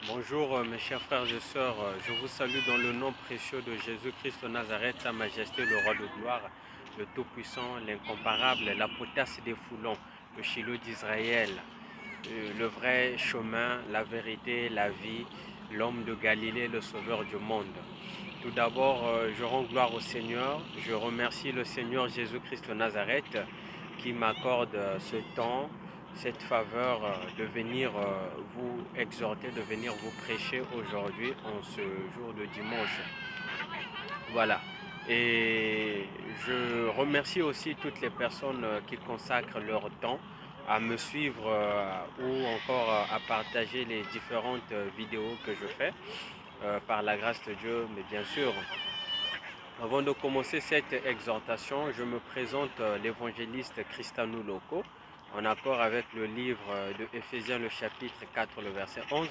Bonjour mes chers frères et sœurs, je vous salue dans le nom précieux de Jésus-Christ de Nazareth, Sa Majesté, le Roi de gloire, le Tout-Puissant, l'Incomparable, la potasse des foulons, le Shiloh d'Israël, le vrai chemin, la vérité, la vie, l'homme de Galilée, le Sauveur du monde. Tout d'abord, je rends gloire au Seigneur, je remercie le Seigneur Jésus-Christ de Nazareth qui m'accorde ce temps, cette faveur de venir vous exhorter, de venir vous prêcher aujourd'hui en ce jour de dimanche. Voilà. Et je remercie aussi toutes les personnes qui consacrent leur temps à me suivre ou encore à partager les différentes vidéos que je fais par la grâce de Dieu. Mais bien sûr, avant de commencer cette exhortation, je me présente l'évangéliste Christanou Loco, en accord avec le livre de Éphésiens, le chapitre 4, le verset 11.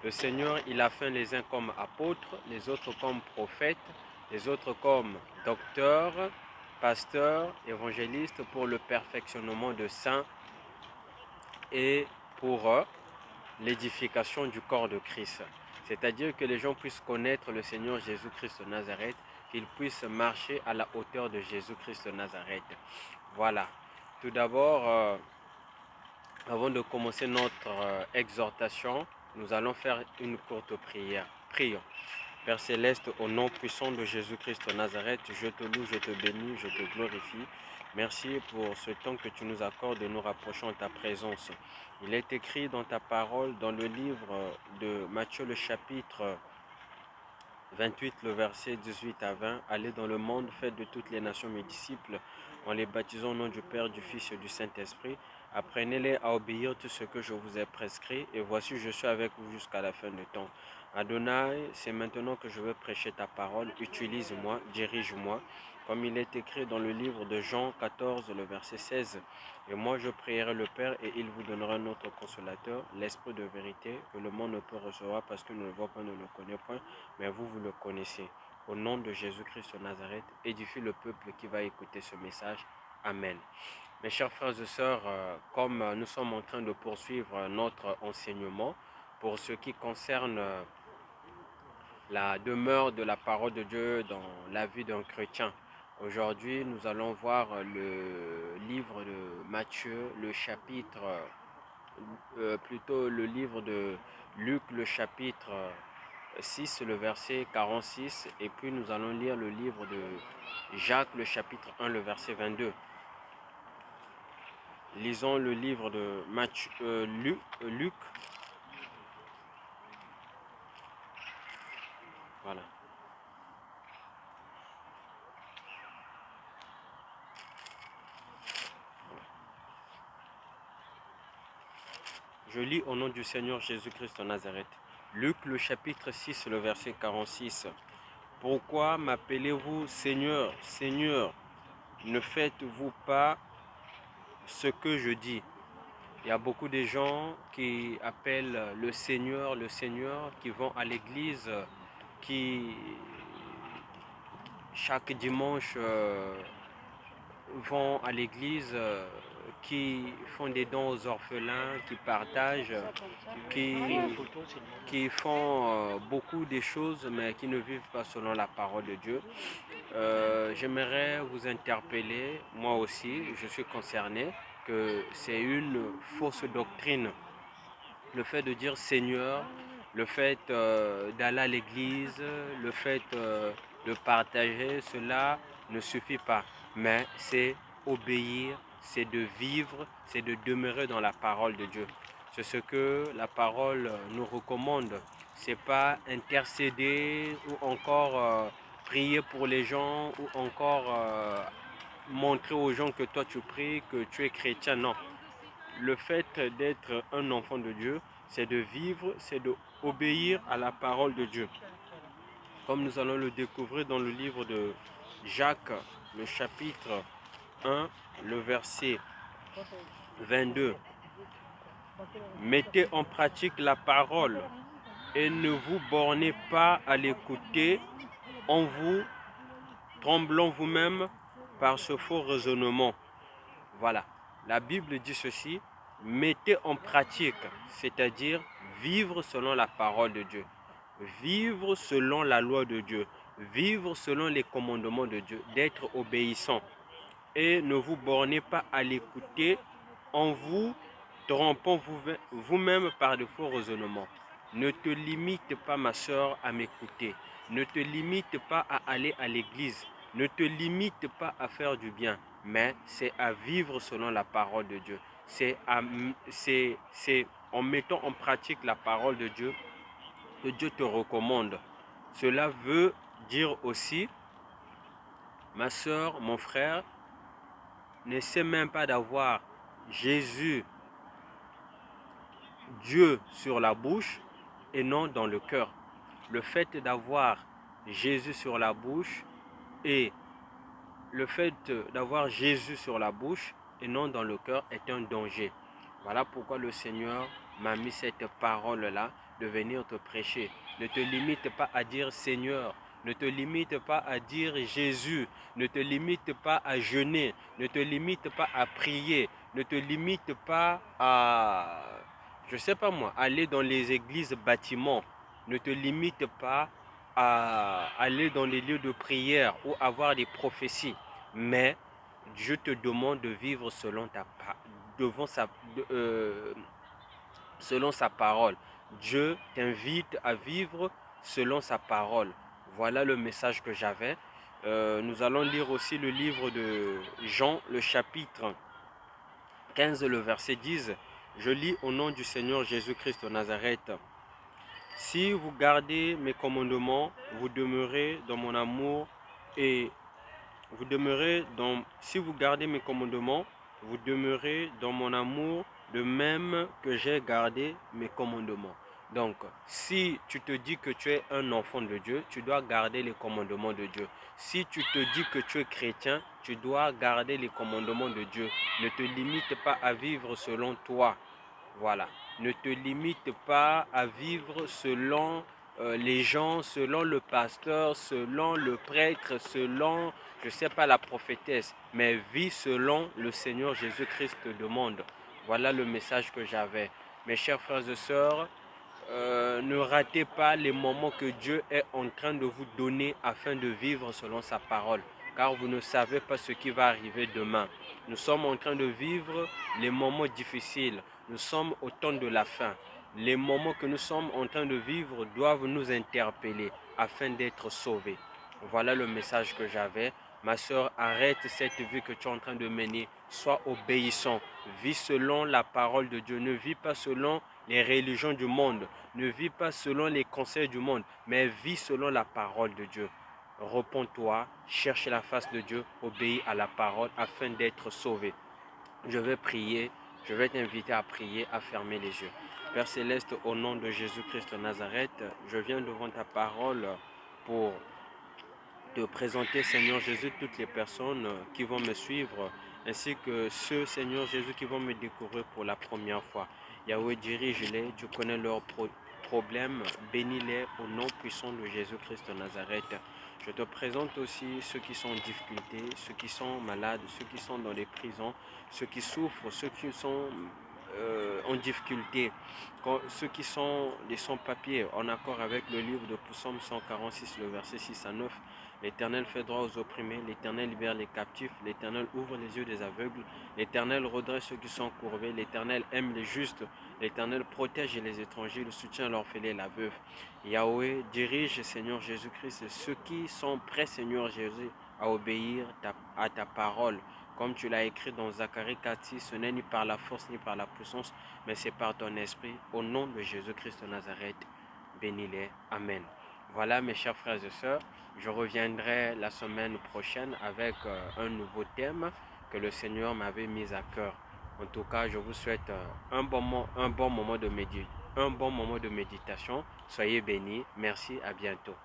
Le Seigneur, il a fait les uns comme apôtres, les autres comme prophètes, les autres comme docteurs, pasteurs, évangélistes pour le perfectionnement de saints et pour l'édification du corps de Christ. C'est-à-dire que les gens puissent connaître le Seigneur Jésus-Christ de Nazareth, qu'ils puissent marcher à la hauteur de Jésus-Christ de Nazareth. Voilà. Tout d'abord, avant de commencer notre exhortation, nous allons faire une courte prière. Prions. Père Céleste, au nom puissant de Jésus-Christ de Nazareth, je te loue, je te bénis, je te glorifie. Merci pour ce temps que tu nous accordes de nous rapprocher en ta présence. Il est écrit dans ta parole, dans le livre de Matthieu, le chapitre 28, le verset 18 à 20. Allez dans le monde, faites de toutes les nations mes disciples, en les baptisant au nom du Père, du Fils et du Saint-Esprit. Apprenez-les à obéir tout ce que je vous ai prescrit, et voici je suis avec vous jusqu'à la fin du temps. Adonai, c'est maintenant que je veux prêcher ta parole. Utilise-moi, dirige-moi, comme il est écrit dans le livre de Jean 14, le verset 16. Et moi je prierai le Père, et il vous donnera un autre consolateur, l'Esprit de vérité, que le monde ne peut recevoir parce qu'il ne le voit pas, ne le connaît point, mais vous, vous le connaissez. Au nom de Jésus-Christ de Nazareth, édifie le peuple qui va écouter ce message. Amen. Mes chers frères et sœurs, comme nous sommes en train de poursuivre notre enseignement pour ce qui concerne la demeure de la parole de Dieu dans la vie d'un chrétien, aujourd'hui nous allons voir le livre de Matthieu, le chapitre, plutôt le livre de Luc, le chapitre 6, le verset 46, et puis nous allons lire le livre de Jacques, le chapitre 1, le verset 22. Lisons le livre de Luc. Voilà. Je lis au nom du Seigneur Jésus-Christ de Nazareth. Luc, le chapitre 6, le verset 46. Pourquoi m'appelez-vous Seigneur, Seigneur? Ne faites-vous pas ce que je dis? Il y a beaucoup de gens qui appellent le Seigneur, qui vont à l'église, qui chaque dimanche vont à l'église, qui font des dons aux orphelins, qui partagent, qui font beaucoup de choses, mais qui ne vivent pas selon la parole de Dieu. J'aimerais vous interpeller, moi aussi, je suis concerné, que c'est une fausse doctrine. Le fait de dire Seigneur, le fait d'aller à l'église, le fait de partager, cela ne suffit pas. Mais c'est obéir, c'est de vivre, c'est de demeurer dans la parole de Dieu. C'est ce que la parole nous recommande. C'est pas intercéder ou encore prier pour les gens ou encore montrer aux gens que toi tu pries, que tu es chrétien. Non. Le fait d'être un enfant de Dieu, c'est de vivre, c'est d'obéir à la parole de Dieu. Comme nous allons le découvrir dans le livre de Jacques, le chapitre 1, le verset 22. Mettez en pratique la parole et ne vous bornez pas à l'écouter en vous tremblant vous-même par ce faux raisonnement. Voilà. La Bible dit ceci, mettez en pratique, c'est-à-dire vivre selon la parole de Dieu, vivre selon la loi de Dieu, vivre selon les commandements de Dieu, d'être obéissant. Et ne vous bornez pas à l'écouter en vous trompant vous-même par de faux raisonnements. Ne te limite pas, ma soeur, à m'écouter. Ne te limite pas à aller à l'église. Ne te limite pas à faire du bien. Mais c'est à vivre selon la parole de Dieu. C'est en mettant en pratique la parole de Dieu que Dieu te recommande. Cela veut dire aussi, ma soeur, mon frère, n'essaie même pas d'avoir Jésus, Dieu sur la bouche et non dans le cœur. Le fait d'avoir Jésus sur la bouche et le fait d'avoir Jésus sur la bouche et non dans le cœur est un danger. Voilà pourquoi le Seigneur m'a mis cette parole-là de venir te prêcher. Ne te limite pas à dire Seigneur. Ne te limite pas à dire Jésus. Ne te limite pas à jeûner. Ne te limite pas à prier. Ne te limite pas à, je sais pas moi, aller dans les églises bâtiments. Ne te limite pas à aller dans les lieux de prière ou avoir des prophéties. Mais Dieu te demande de vivre selon sa parole. Dieu t'invite à vivre selon sa parole. Voilà le message que j'avais. Nous allons lire aussi le livre de Jean, le chapitre 15, le verset 10. Je lis au nom du Seigneur Jésus-Christ de Nazareth. Si vous gardez mes commandements, vous demeurez dans mon amour et si vous gardez mes commandements, vous demeurez dans mon amour de même que j'ai gardé mes commandements. Donc, si tu te dis que tu es un enfant de Dieu, tu dois garder les commandements de Dieu. Si tu te dis que tu es chrétien, tu dois garder les commandements de Dieu. Ne te limite pas à vivre selon toi. Voilà. Ne te limite pas à vivre selon les gens, selon le pasteur, selon le prêtre, selon, je ne sais pas, la prophétesse, mais vis selon le Seigneur Jésus-Christ te demande. Voilà le message que j'avais. Mes chers frères et sœurs, ne ratez pas les moments que Dieu est en train de vous donner afin de vivre selon sa parole, car vous ne savez pas ce qui va arriver demain. Nous sommes en train de vivre les moments difficiles. Nous sommes au temps de la fin. Les moments que nous sommes en train de vivre doivent nous interpeller afin d'être sauvés. Voilà le message que j'avais. Ma soeur, arrête cette vie que tu es en train de mener. Sois obéissant. Vis selon la parole de Dieu. Ne vis pas selon les religions du monde. Ne vis pas selon les conseils du monde, mais vis selon la parole de Dieu. Repends-toi, cherche la face de Dieu, obéis à la parole afin d'être sauvé. Je vais prier, je vais t'inviter à prier, à fermer les yeux. Père Céleste, au nom de Jésus-Christ de Nazareth, je viens devant ta parole pour te présenter, Seigneur Jésus, toutes les personnes qui vont me suivre, ainsi que ceux, Seigneur Jésus, qui vont me découvrir pour la première fois. Yahweh, dirige-les, tu connais leurs problèmes, bénis-les au nom puissant de Jésus-Christ de Nazareth. Je te présente aussi ceux qui sont en difficulté, ceux qui sont malades, ceux qui sont dans les prisons, ceux qui souffrent, ceux qui sont en difficulté, ceux qui sont des sans-papiers, en accord avec le livre de Psaume 146, le verset 6 à 9. L'Éternel fait droit aux opprimés, l'Éternel libère les captifs, l'Éternel ouvre les yeux des aveugles, l'Éternel redresse ceux qui sont courbés, l'Éternel aime les justes, l'Éternel protège les étrangers, le soutient l'orphelin et la veuve. Yahweh dirige, Seigneur Jésus-Christ, ceux qui sont prêts, Seigneur Jésus, à obéir à ta parole. Comme tu l'as écrit dans Zacharie 4:6, ce n'est ni par la force ni par la puissance, mais c'est par ton esprit. Au nom de Jésus-Christ de Nazareth, bénis-les. Amen. Voilà mes chers frères et sœurs, je reviendrai la semaine prochaine avec un nouveau thème que le Seigneur m'avait mis à cœur. En tout cas, je vous souhaite un bon moment de méditation. Soyez bénis. Merci, à bientôt.